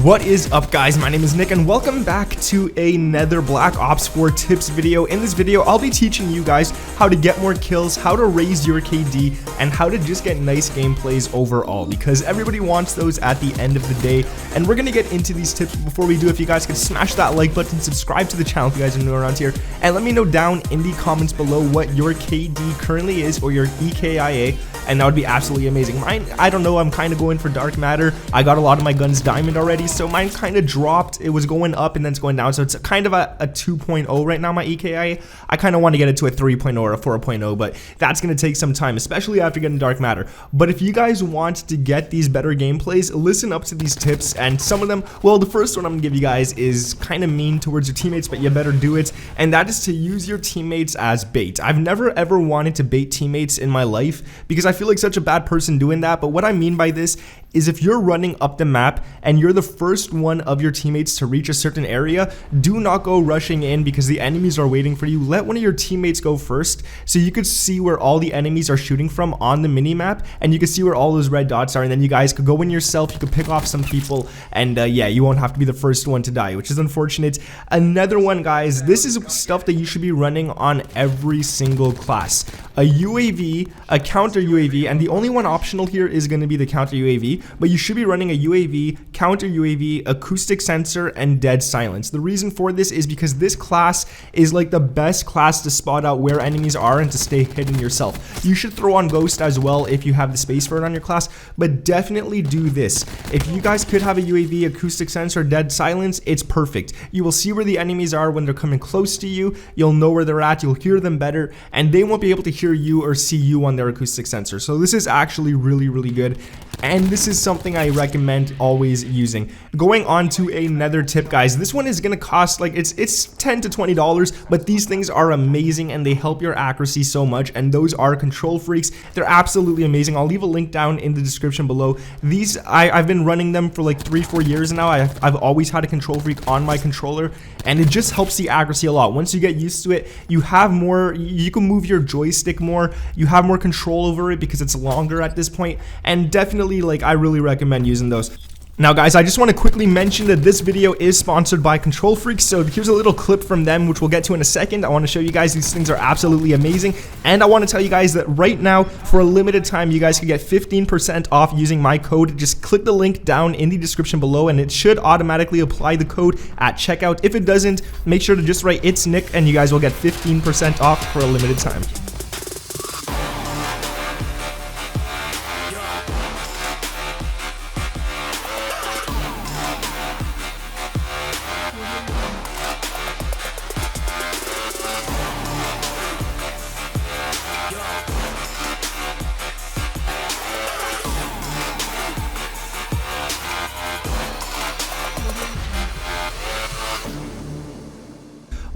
What is up, guys? My name is Nick and welcome back to another Black Ops 4 tips video. In this video, I'll be teaching you guys how to get more kills, how to raise your KD, and how to just get nice gameplays overall, because everybody wants those at the end of the day. And we're gonna get into these tips. Before we do, if you guys could smash that like button, subscribe to the channel if you guys are new around here, and let me know down in the comments below what your KD currently is, or your EKIA, and that would be absolutely amazing. Mine, I don't know, I'm kind of going for dark matter. I got a lot of my guns diamond already, so mine kind of dropped. It was going up and then it's going down, so it's kind of a 2.0 right now, my EKIA. I kind of want to get it to a 3.0 or a 4.0, but that's going to take some time, especially after getting dark matter. But if you guys want to get these better gameplays, listen up to these tips, and some of them, well, the first one I'm going to give you guys is kind of mean towards your teammates, but you better do it, and that is to use your teammates as bait. I've never ever wanted to bait teammates in my life because I feel like such a bad person doing that, but what I mean by this is if you're running up the map and you're the first one of your teammates to reach a certain area, do not go rushing in because the enemies are waiting for you. Let one of your teammates go first so you could see where all the enemies are shooting from on the mini map, and you can see where all those red dots are, and then you guys could go in yourself, you could pick off some people, and yeah, you won't have to be the first one to die, which is unfortunate. Another one, guys, this is stuff that you should be running on every single class. A UAV, a counter UAV, and the only one optional here is going to be the counter UAV, but you should be running a UAV, counter UAV, acoustic sensor, and dead silence. The reason for this is because this class is like the best class to spot out where enemies are and to stay hidden yourself. You should throw on ghost as well if you have the space for it on your class, but definitely do this. If you guys could have a UAV, acoustic sensor, dead silence, it's perfect. You will see where the enemies are when they're coming close to you, you'll know where they're at, you'll hear them better, and they won't be able to hear you or see you on their acoustic sensor. So this is actually really good, and this is something I recommend always using. Going on to another tip, guys, this one is gonna cost like it's $10 to $20, but these things are amazing and they help your accuracy so much, and those are control freaks. They're absolutely amazing. I'll leave a link down in the description below. These I've been running them for like 3-4 years now. I've always had a control freak on my controller, and it just helps the accuracy a lot. Once you get used to it, you have more, you can move your joystick more, you have more control over it because it's longer at this point, and definitely, like, I really recommend using those. Now, guys, I just want to quickly mention that this video is sponsored by Control Freaks, so here's a little clip from them, which we'll get to in a second. I want to show you guys these things are absolutely amazing, and I want to tell you guys that right now, for a limited time, you guys can get 15% off using my code. Just click the link down in the description below, and it should automatically apply the code at checkout. If it doesn't, make sure to just write "It's Nick," and you guys will get 15% off for a limited time.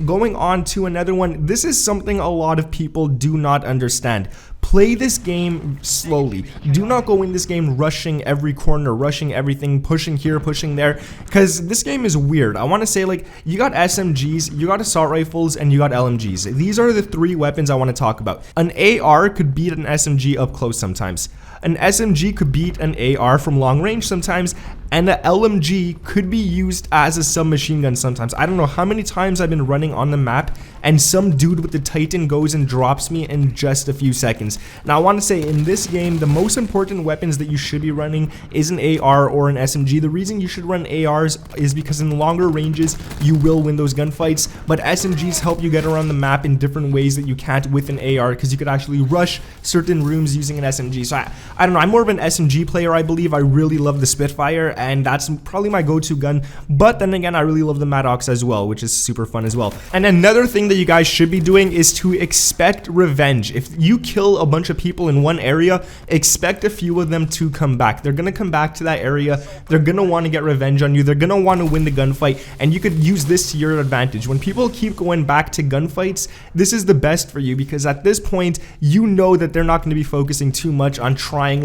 Going on to another one, this is something a lot of people do not understand. Play this game slowly. Do not go in this game rushing every corner, rushing everything, pushing here, pushing there, because this game is weird. I want to say, like, you got SMGs, you got assault rifles, and you got LMGs. These are the three weapons I want to talk about. An AR could beat an SMG up close sometimes. An SMG could beat an AR from long range sometimes, and an LMG could be used as a submachine gun sometimes. I don't know how many times I've been running on the map and some dude with the Titan goes and drops me in just a few seconds. Now, I want to say, in this game, the most important weapons that you should be running is an AR or an SMG. The reason you should run ARs is because in longer ranges, you will win those gunfights, but SMGs help you get around the map in different ways that you can't with an AR, because you could actually rush certain rooms using an SMG. So I don't know, I'm more of an SMG player, I believe. I really love the Spitfire, and that's probably my go-to gun, but then again, I really love the Maddox as well, which is super fun as well. And another thing that you guys should be doing is to expect revenge. If you kill a bunch of people in one area, expect a few of them to come back. They're gonna come back to that area, they're gonna want to get revenge on you, they're gonna want to win the gunfight, and you could use this to your advantage. When people keep going back to gunfights, this is the best for you, because at this point, you know that they're not going to be focusing too much on trying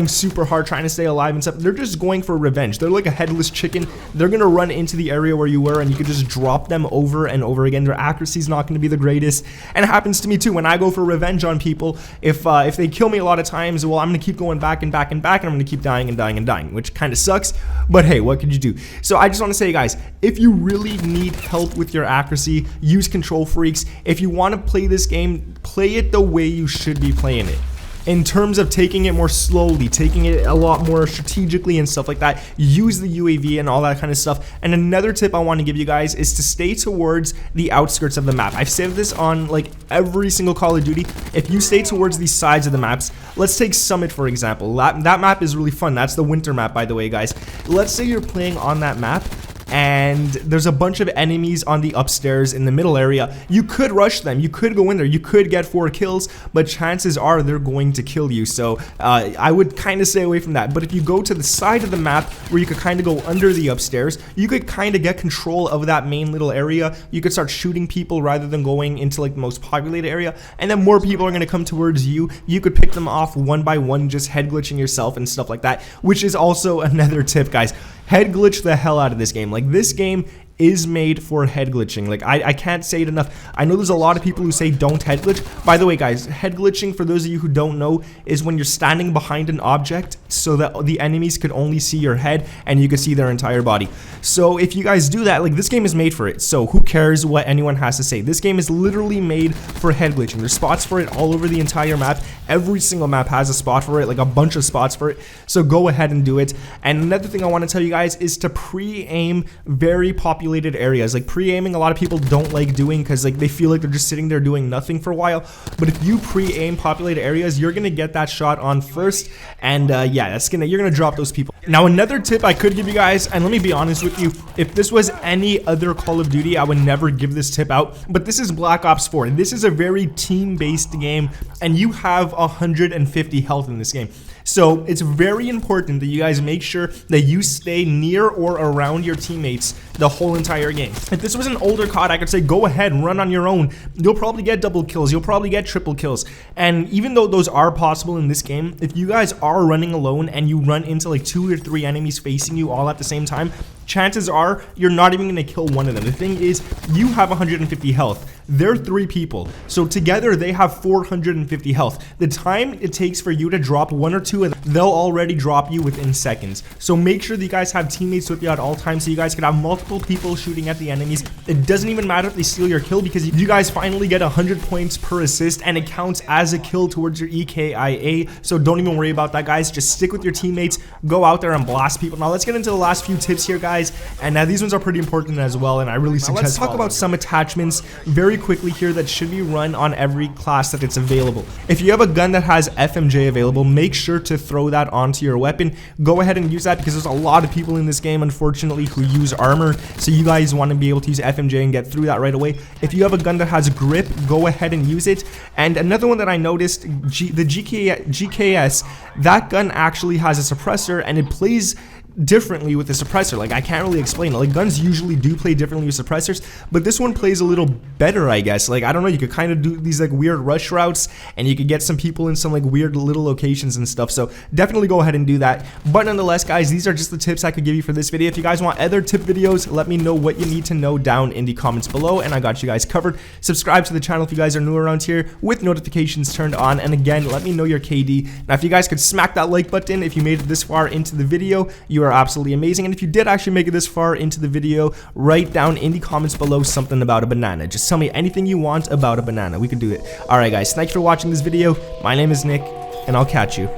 super hard, trying to stay alive and stuff. They're just going for for revenge. They're like a headless chicken. They're gonna run into the area where you were, and you could just drop them over and over again. Their accuracy is not gonna be the greatest, and it happens to me too when I go for revenge on people. If they kill me a lot of times, well, I'm gonna keep going back and back and back, and I'm gonna keep dying and dying and dying, which kind of sucks. But hey, what could you do? So I just want to say, guys, if you really need help with your accuracy, use Control Freaks. If you want to play this game, play it the way you should be playing it. In terms of taking it more slowly, taking it a lot more strategically and stuff like that, use the UAV and all that kind of stuff. And another tip I want to give you guys is to stay towards the outskirts of the map. I've said this on like every single Call of Duty. If you stay towards the sides of the maps, let's take Summit for example. That map is really fun. That's the winter map, by the way, guys. Let's say you're playing on that map and there's a bunch of enemies on the upstairs in the middle area. You could rush them, you could go in there, you could get 4 kills, but chances are they're going to kill you. So I would kind of stay away from that. But if you go to the side of the map where you could kind of go under the upstairs, you could kind of get control of that main little area. You could start shooting people rather than going into like the most populated area, and then more people are going to come towards you. You could pick them off one by one, just head glitching yourself and stuff like that, which is also another tip, guys. Head glitch the hell out of this game. Like, this game is made for head glitching. Like, I can't say it enough. I know there's a lot of people who say don't head glitch. By the way, guys, head glitching, for those of you who don't know, is when you're standing behind an object so that the enemies could only see your head and you could see their entire body. So if you guys do that, like, this game is made for it. So who cares what anyone has to say? This game is literally made for head glitching. There's spots for it all over the entire map. Every single map has a spot for it, like a bunch of spots for it. So go ahead and do it. And another thing I want to tell you guys is to pre-aim very popular areas. Like, pre-aiming, a lot of people don't like doing because like they feel like they're just sitting there doing nothing for a while. But if you pre-aim populated areas, you're gonna get that shot on first, and yeah, you're gonna drop those people. Now, another tip I could give you guys, and let me be honest with you, if this was any other Call of Duty, I would never give this tip out, but this is Black Ops 4. This is a very team-based game, and you have 150 health in this game. So it's very important that you guys make sure that you stay near or around your teammates the whole entire game. If this was an older COD, I could say go ahead and run on your own. You'll probably get double kills, you'll probably get triple kills. And even though those are possible in this game, if you guys are running alone and you run into like 2 or 3 enemies facing you all at the same time, chances are you're not even going to kill one of them. The thing is, you have 150 health. They're 3 people. So together they have 450 health. The time it takes for you to drop 1 or 2 of them, they'll already drop you within seconds. So make sure that you guys have teammates with you at all times so you guys can have multiple people shooting at the enemies. It doesn't even matter if they steal your kill, because you guys finally get 100 points per assist and it counts as a kill towards your EKIA. So don't even worry about that, guys. Just stick with your teammates, go out there and blast people. Now let's get into the last few tips here, guys. And these ones are pretty important as well, and I really suggest. Let's talk about some attachments very quickly here that should be run on every class that it's available. If you have a gun that has FMJ available, make sure to throw that onto your weapon. Go ahead and use that, because there's a lot of people in this game, unfortunately, who use armor. So you guys want to be able to use FMJ and get through that right away. If you have a gun that has grip, go ahead and use it. And another one that I noticed, the GKS, that gun actually has a suppressor, and it plays differently with the suppressor. Like, I can't really explain it. Like, guns usually do play differently with suppressors, but this one plays a little better, I guess. Like, I don't know, you could kind of do these like weird rush routes, and you could get some people in some like weird little locations and stuff. So definitely go ahead and do that. But nonetheless, guys, these are just the tips I could give you for this video. If you guys want other tip videos, let me know what you need to know down in the comments below, and I got you guys covered. Subscribe to the channel if you guys are new around here with notifications turned on, and again, let me know your KD. Now, if you guys could smack that like button if you made it this far into the video, you are absolutely amazing. And if you did actually make it this far into the video, write down in the comments below something about a banana. Just tell me anything you want about a banana. We can do it. Alright, guys, thanks for watching this video. My name is Nick, and I'll catch you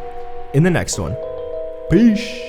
in the next one. Peace.